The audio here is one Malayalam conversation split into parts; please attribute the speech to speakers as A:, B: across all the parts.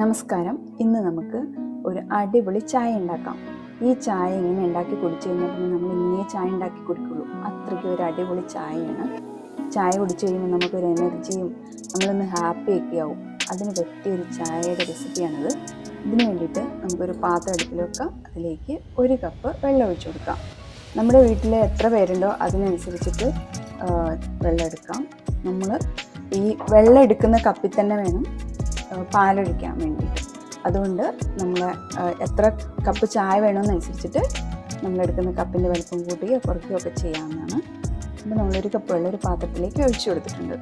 A: നമസ്കാരം. ഇന്ന് നമുക്ക് ഒരു അടിപൊളി ചായ ഉണ്ടാക്കാം. ഈ ചായ ഇങ്ങനെ ഉണ്ടാക്കി കുടിച്ചു കഴിഞ്ഞാൽ പിന്നെ നമ്മൾ ഇങ്ങനെ ചായ ഉണ്ടാക്കി കുടിക്കുള്ളൂ. അത്രയ്ക്ക് ഒരു അടിപൊളി ചായയാണ്. ചായ കുടിച്ചു കഴിയുമ്പോൾ നമുക്കൊരു എനർജിയും നമ്മളൊന്ന് ഹാപ്പിയൊക്കെ ആവും. അതിന് പറ്റിയൊരു ചായയുടെ റെസിപ്പിയാണിത്. ഇതിന് വേണ്ടിയിട്ട് നമുക്കൊരു പാത്രം അടുപ്പിൽ വെക്കാം. അതിലേക്ക് 1 കപ്പ് വെള്ളം ഒഴിച്ചു കൊടുക്കാം. നമ്മുടെ വീട്ടിൽ എത്ര പേരുണ്ടോ അതിനനുസരിച്ചിട്ട് വെള്ളം എടുക്കാം. നമ്മൾ ഈ വെള്ളം എടുക്കുന്ന കപ്പിൽ തന്നെ വേണം പാലൊഴിക്കാൻ വേണ്ടിയിട്ട്. അതുകൊണ്ട് നമ്മൾ എത്ര കപ്പ് ചായ വേണമെന്നനുസരിച്ചിട്ട് നമ്മളെടുക്കുന്ന കപ്പിൻ്റെ വലിപ്പം കൂട്ടുകയോ കുറയ്ക്കുകയോ ഒക്കെ ചെയ്യാവുന്നതാണ്. അപ്പോൾ നമ്മൾ 1 കപ്പ് വെള്ളം ഒരു പാത്രത്തിലേക്ക് ഒഴിച്ചു കൊടുത്തിട്ടുണ്ട്.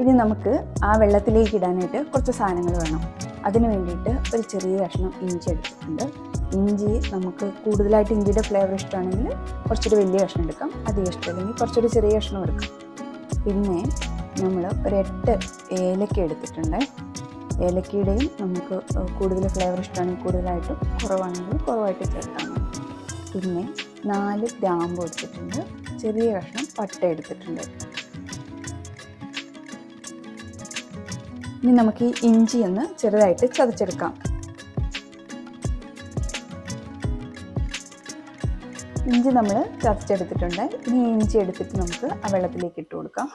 A: ഇനി നമുക്ക് ആ വെള്ളത്തിലേക്ക് ഇടാനായിട്ട് കുറച്ച് സാധനങ്ങൾ വേണം. അതിന് വേണ്ടിയിട്ട് ഒരു ചെറിയ കഷ്ണം ഇഞ്ചി എടുത്തിട്ടുണ്ട്. ഇഞ്ചി നമുക്ക് കൂടുതലായിട്ട് ഇഞ്ചിയുടെ ഫ്ലേവർ ഇഷ്ടമാണെങ്കിൽ കുറച്ചൊരു വലിയ കഷ്ണം എടുക്കാം. അധികം ഇഷ്ടമല്ലെങ്കിൽ കുറച്ചൊരു ചെറിയ കഷ്ണം എടുക്കാം. പിന്നെ നമ്മൾ ഒരു 8 ഏലക്ക എടുത്തിട്ടുണ്ട്. ഏലക്കയുടെയും നമുക്ക് കൂടുതൽ ഫ്ലേവർ ഇഷ്ടമാണെങ്കിൽ കൂടുതലായിട്ടും കുറവാണെങ്കിൽ കുറവായിട്ട് ചേർക്കാം. പിന്നെ 4 ഗ്രാമ്പു എടുത്തിട്ടുണ്ട്. ചെറിയ കഷ്ണം പട്ട എടുത്തിട്ടുണ്ട്. ഇനി നമുക്ക് ഈ ഇഞ്ചി ഒന്ന് ചെറുതായിട്ട് ചതച്ചെടുക്കാം. ഇഞ്ചി നമ്മൾ ചതച്ചെടുത്തിട്ടുണ്ട്. ഇനി ഇഞ്ചി എടുത്തിട്ട് നമുക്ക് ആ വെള്ളത്തിലേക്ക് ഇട്ട് കൊടുക്കാം.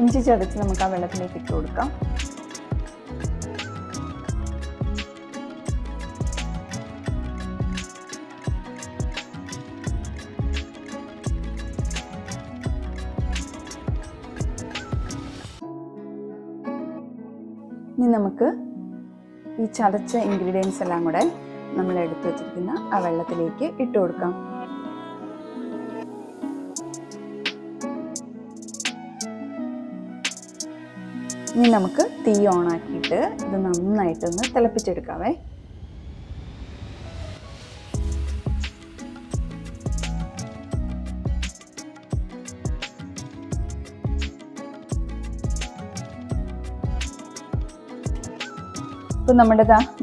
A: ഇഞ്ചി ചതച്ച് നമുക്ക് ആ വെള്ളത്തിലേക്ക് ഇട്ട് കൊടുക്കാം. ഇനി നമുക്ക് ഈ ചതച്ച ഇൻഗ്രീഡിയൻസ് എല്ലാം കൂടെ നമ്മൾ എടുത്തു വച്ചിരിക്കുന്ന ആ വെള്ളത്തിലേക്ക് ഇട്ട് കൊടുക്കാം. ഇനി നമുക്ക് തീ ഓണാക്കിയിട്ട് ഇത് നന്നായിട്ടൊന്ന് തിളപ്പിച്ചെടുക്കാവേ. ഇപ്പോൾ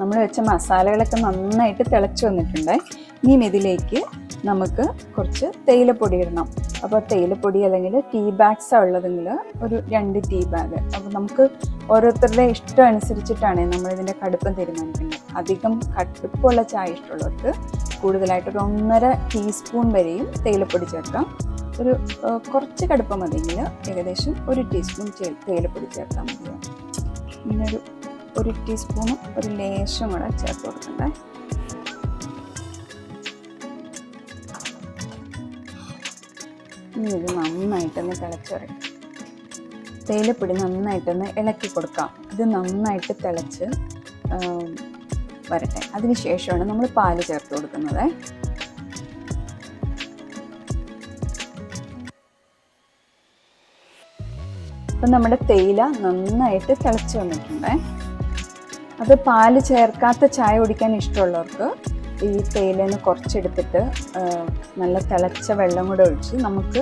A: നമ്മൾ വെച്ച മസാലകളൊക്കെ നന്നായിട്ട് തിളച്ച് വന്നിട്ടുണ്ട്. ഇനിയും ഇതിലേക്ക് നമുക്ക് കുറച്ച് തേയിലപ്പൊടി ഇടണം. അപ്പോൾ തേയിലപ്പൊടി അല്ലെങ്കിൽ ടീ ബാഗ്സാണ് ഉള്ളതെങ്കിൽ ഒരു 2 ടീ ബാഗ്. അപ്പോൾ നമുക്ക് ഓരോരുത്തരുടെ ഇഷ്ടം അനുസരിച്ചിട്ടാണ് നമ്മളിതിൻ്റെ കടുപ്പം തീരുമാനിക്കുന്നത്. അധികം കടുപ്പമുള്ള ചായ ഇഷ്ടമുള്ളവർക്ക് കൂടുതലായിട്ട് ഒരു 1.5 ടീസ്പൂൺ വരെയും തേയിലപ്പൊടി ചേർക്കാം. ഒരു കുറച്ച് കടുപ്പം മതിയെങ്കിൽ ഏകദേശം 1 ടീസ്പൂൺ തേയിലപ്പൊടി ചേർത്താൽ മതിയാവും. ഇങ്ങനെ 1 ടീസ്പൂണും ഒരു ലേശം കൂടെ ചേർത്ത് കൊടുക്കണ്ടേ. ഇനി ഇത് നന്നായിട്ടൊന്ന് തിളച്ച് വരട്ടെ. തേയിലപ്പൊടി നന്നായിട്ടൊന്ന് ഇളക്കി കൊടുക്കാം. ഇത് നന്നായിട്ട് തിളച്ച് വരട്ടെ. അതിന് ശേഷമാണ് നമ്മൾ പാല് ചേർത്ത് കൊടുക്കുന്നത്. അപ്പം നമ്മുടെ തേയില നന്നായിട്ട് തിളച്ച് വന്നിട്ടുണ്ട്. അത് പാല് ചേർക്കാത്ത ചായ കുടിക്കാൻ ഇഷ്ടമുള്ളവർക്ക് ഈ തേയിലേന്ന് കുറച്ചെടുത്തിട്ട് നല്ല തിളച്ച വെള്ളം കൂടെ ഒഴിച്ച് നമുക്ക്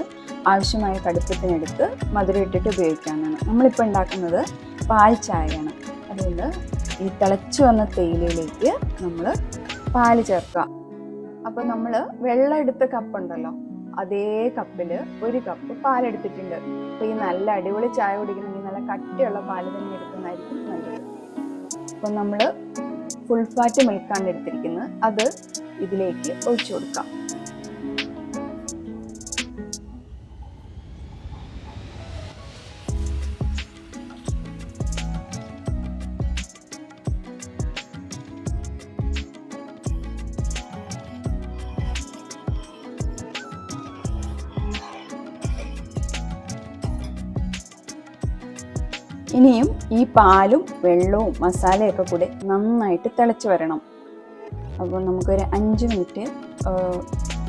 A: ആവശ്യമായ കടുപ്പത്തിനെടുത്ത് മധുരം ഇട്ടിട്ട് ഉപയോഗിക്കാവുന്നതാണ്. നമ്മളിപ്പോൾ ഉണ്ടാക്കുന്നത് പാൽ ചായയാണ്. അതുകൊണ്ട് ഈ തിളച്ച് വന്ന തേയിലയിലേക്ക് നമ്മൾ പാല് ചേർക്കുക. അപ്പോൾ നമ്മൾ വെള്ളം എടുത്ത കപ്പുണ്ടല്ലോ, അതേ കപ്പിൽ 1 കപ്പ് പാലെടുത്തിട്ടുണ്ട്. അപ്പോൾ ഈ നല്ല അടിപൊളി ചായ കുടിക്കണമെങ്കിൽ നല്ല കട്ടിയുള്ള പാല് തന്നെ എടുക്കുന്നതായിരിക്കും നല്ലത്. അപ്പോൾ നമ്മൾ ഫുൾ ഫാറ്റ് മിൽക്കാണ് എടുത്തിരിക്കുന്നത്. അത് ഇതിലേക്ക് ഒഴിച്ചു കൊടുക്കാം. ഇനിയും ഈ പാലും വെള്ളവും മസാലയൊക്കെ കൂടി നന്നായിട്ട് തിളച്ച് വരണം. അപ്പോൾ നമുക്കൊരു 5 മിനിറ്റ്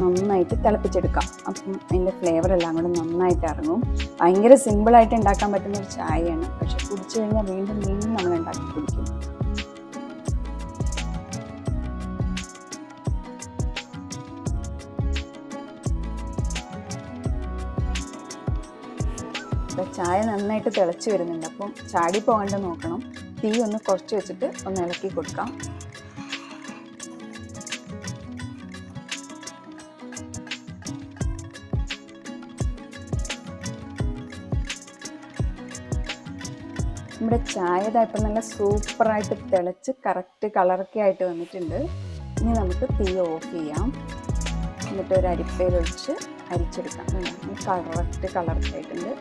A: നന്നായിട്ട് തിളപ്പിച്ചെടുക്കാം. അപ്പം അതിൻ്റെ ഫ്ലേവർ എല്ലാം കൂടെ നന്നായിട്ട് ഇറങ്ങും. ഭയങ്കര സിമ്പിളായിട്ട് ഉണ്ടാക്കാൻ പറ്റുന്ന ഒരു ചായയാണ്. പക്ഷെ കുടിച്ചു കഴിഞ്ഞാൽ വീണ്ടും വീണ്ടും നമ്മൾ ഉണ്ടാക്കി കുടിക്കും. ചായ നന്നായിട്ട് തിളച്ച് വരുന്നുണ്ട്. അപ്പം ചാടി പോകാണ്ട് നോക്കണം. തീ ഒന്ന് കുറച്ച് വെച്ചിട്ട് ഒന്ന് ഇളക്കി കൊടുക്കാം. നമ്മുടെ ചായ ഇപ്പം നല്ല സൂപ്പറായിട്ട് തിളച്ച് കറക്റ്റ് കളറൊക്കെ ആയിട്ട് വന്നിട്ടുണ്ട്. ഇനി നമുക്ക് തീ ഓഫ് ചെയ്യാം. എന്നിട്ട് ഒരു അരിപ്പയിലൊഴിച്ച് അരിച്ചെടുക്കാം. കറക്റ്റ് കളറൊക്കെ ആയിട്ടുണ്ട്.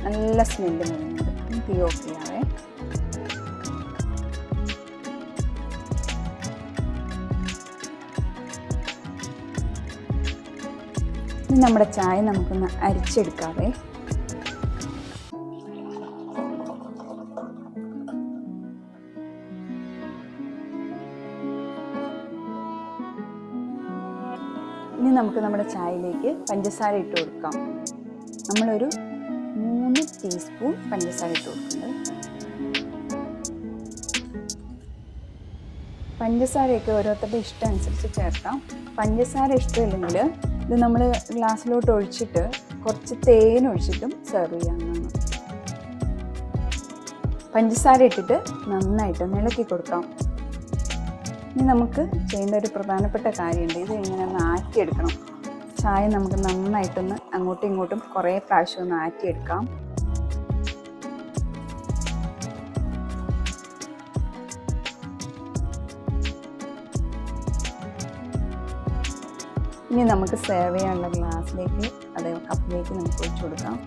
A: നല്ല സ്മെല്ല് വരുന്നുണ്ട്. തീ ഓഫ് ചെയ്യാവേ. ഇനി നമ്മുടെ ചായ നമുക്കൊന്ന് അരിച്ചെടുക്കാവേ. ഇനി നമുക്ക് നമ്മുടെ ചായയിലേക്ക് പഞ്ചസാര ഇട്ട് കൊടുക്കാം. നമ്മളൊരു 3 ടീസ്പൂൺ പഞ്ചസാര ഇട്ട് കൊടുക്കുന്നുണ്ട്. പഞ്ചസാരയൊക്കെ ഓരോരുത്തരുടെ ഇഷ്ടം അനുസരിച്ച് ചേർക്കാം. പഞ്ചസാര ഇഷ്ടമില്ലെങ്കിൽ ഇത് നമ്മൾ ഗ്ലാസ്സിലോട്ട് ഒഴിച്ചിട്ട് കുറച്ച് തേൻ ഒഴിച്ചിട്ടും സെർവ് ചെയ്യാവുന്നതാണ്. പഞ്ചസാര ഇട്ടിട്ട് നന്നായിട്ട് ഇളക്കി കൊടുക്കാം. ഇനി നമുക്ക് ചെയ്യേണ്ട ഒരു പ്രധാനപ്പെട്ട കാര്യമുണ്ട്. ഇത് ഇങ്ങനെ ഒന്ന് ആറ്റിയെടുക്കണം. ചായ നമുക്ക് നന്നായിട്ടൊന്ന് അങ്ങോട്ടും ഇങ്ങോട്ടും കുറേ പ്രാവശ്യം ഒന്ന് ആറ്റിയെടുക്കാം. ഇനി നമുക്ക് സെർവ് ചെയ്യാനുള്ള ഗ്ലാസ്സിലേക്ക്, അതായത് കപ്പിലേക്ക് നമുക്ക് ഒഴിച്ചു കൊടുക്കാം.